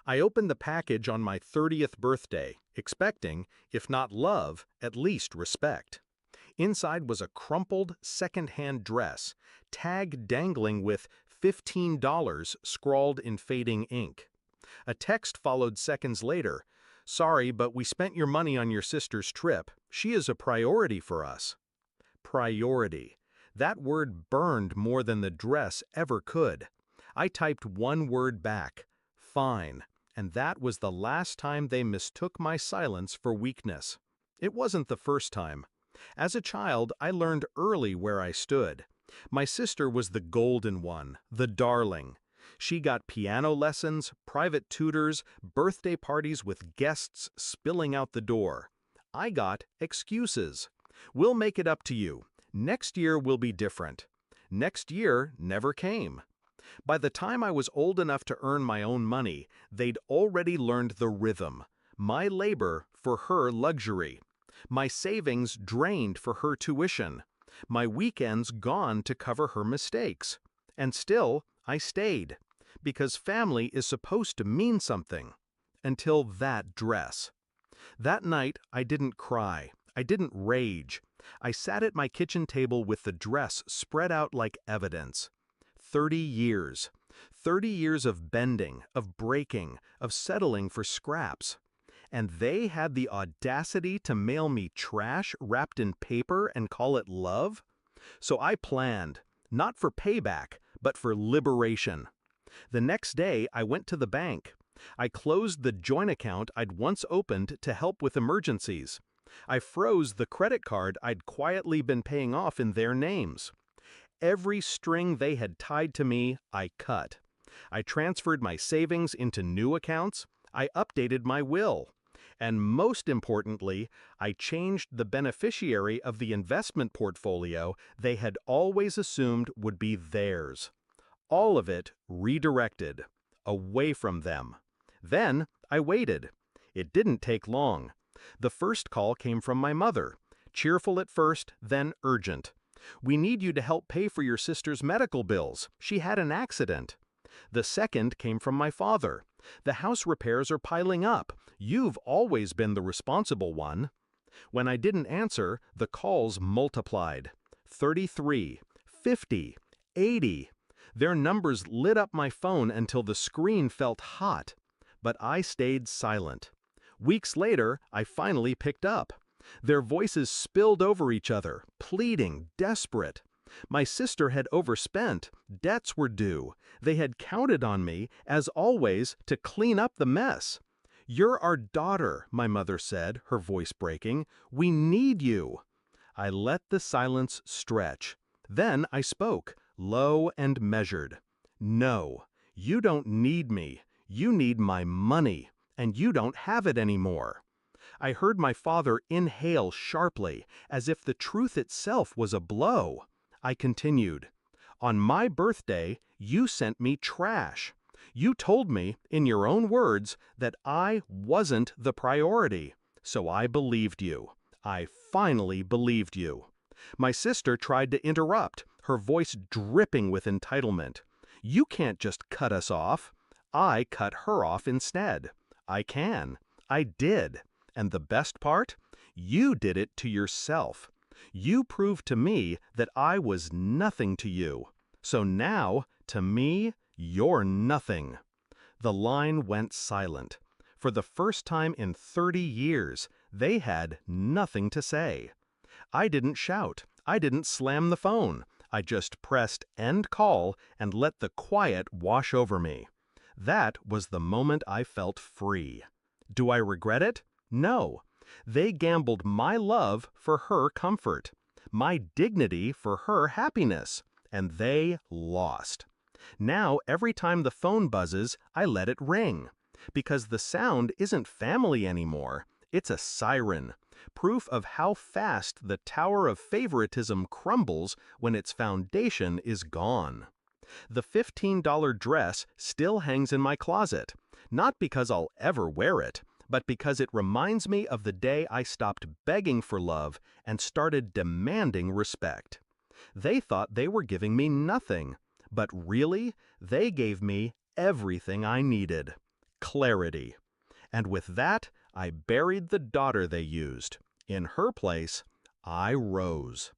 I opened the package on my 30th birthday, expecting, if not love, at least respect. Inside was a crumpled, second-hand dress, tag dangling with $15 scrawled in fading ink. A text followed seconds later. "Sorry, but we spent your money on your sister's trip. She is a priority for us." Priority. That word burned more than the dress ever could. I typed one word back: fine, and that was the last time they mistook my silence for weakness. It wasn't the first time. As a child, I learned early where I stood. My sister was the golden one, the darling. She got piano lessons, private tutors, birthday parties with guests spilling out the door. I got excuses. "We'll make it up to you. Next year will be different." Next year never came. By the time I was old enough to earn my own money, they'd already learned the rhythm. My labor for her luxury. My savings drained for her tuition. My weekends gone to cover her mistakes. And still, I stayed. Because family is supposed to mean something. Until that dress. That night, I didn't cry. I didn't rage. I sat at my kitchen table with the dress spread out like evidence. 30 years. 30 years of bending, of breaking, of settling for scraps. And they had the audacity to mail me trash wrapped in paper and call it love? So I planned, not for payback, but for liberation. The next day, I went to the bank. I closed the joint account I'd once opened to help with emergencies. I froze the credit card I'd quietly been paying off in their names. Every string they had tied to me, I cut. I transferred my savings into new accounts. I updated my will. And most importantly, I changed the beneficiary of the investment portfolio they had always assumed would be theirs. All of it redirected, away from them. Then I waited. It didn't take long. The first call came from my mother, cheerful at first, then urgent. "We need you to help pay for your sister's medical bills. She had an accident." The second came from my father. "The house repairs are piling up. You've always been the responsible one." When I didn't answer, the calls multiplied. 33, 50, 80. Their numbers lit up my phone until the screen felt hot. But I stayed silent. Weeks later, I finally picked up. Their voices spilled over each other, pleading, desperate. My sister had overspent. Debts were due. They had counted on me, as always, to clean up the mess. "You're our daughter," my mother said, her voice breaking. "We need you." I let the silence stretch. Then I spoke, low and measured. "No, you don't need me. You need my money, and you don't have it anymore." I heard my father inhale sharply, as if the truth itself was a blow. I continued, "On my birthday, you sent me trash. You told me, in your own words, that I wasn't the priority. So I believed you. I finally believed you." My sister tried to interrupt, her voice dripping with entitlement. "You can't just cut us off." I cut her off instead. I can. I did. And the best part? You did it to yourself. You proved to me that I was nothing to you. So now, to me, you're nothing. The line went silent. For the first time in 30 years, they had nothing to say. I didn't shout. I didn't slam the phone. I just pressed end call and let the quiet wash over me. That was the moment I felt free. Do I regret it? No. They gambled my love for her comfort, my dignity for her happiness, and they lost. Now, every time the phone buzzes, I let it ring. Because the sound isn't family anymore. It's a siren. Proof of how fast the tower of favoritism crumbles when its foundation is gone. The $15 dress still hangs in my closet, not because I'll ever wear it, but because it reminds me of the day I stopped begging for love and started demanding respect. They thought they were giving me nothing, but really, they gave me everything I needed. clarity. And with that, I buried the daughter they used. In her place, I rose.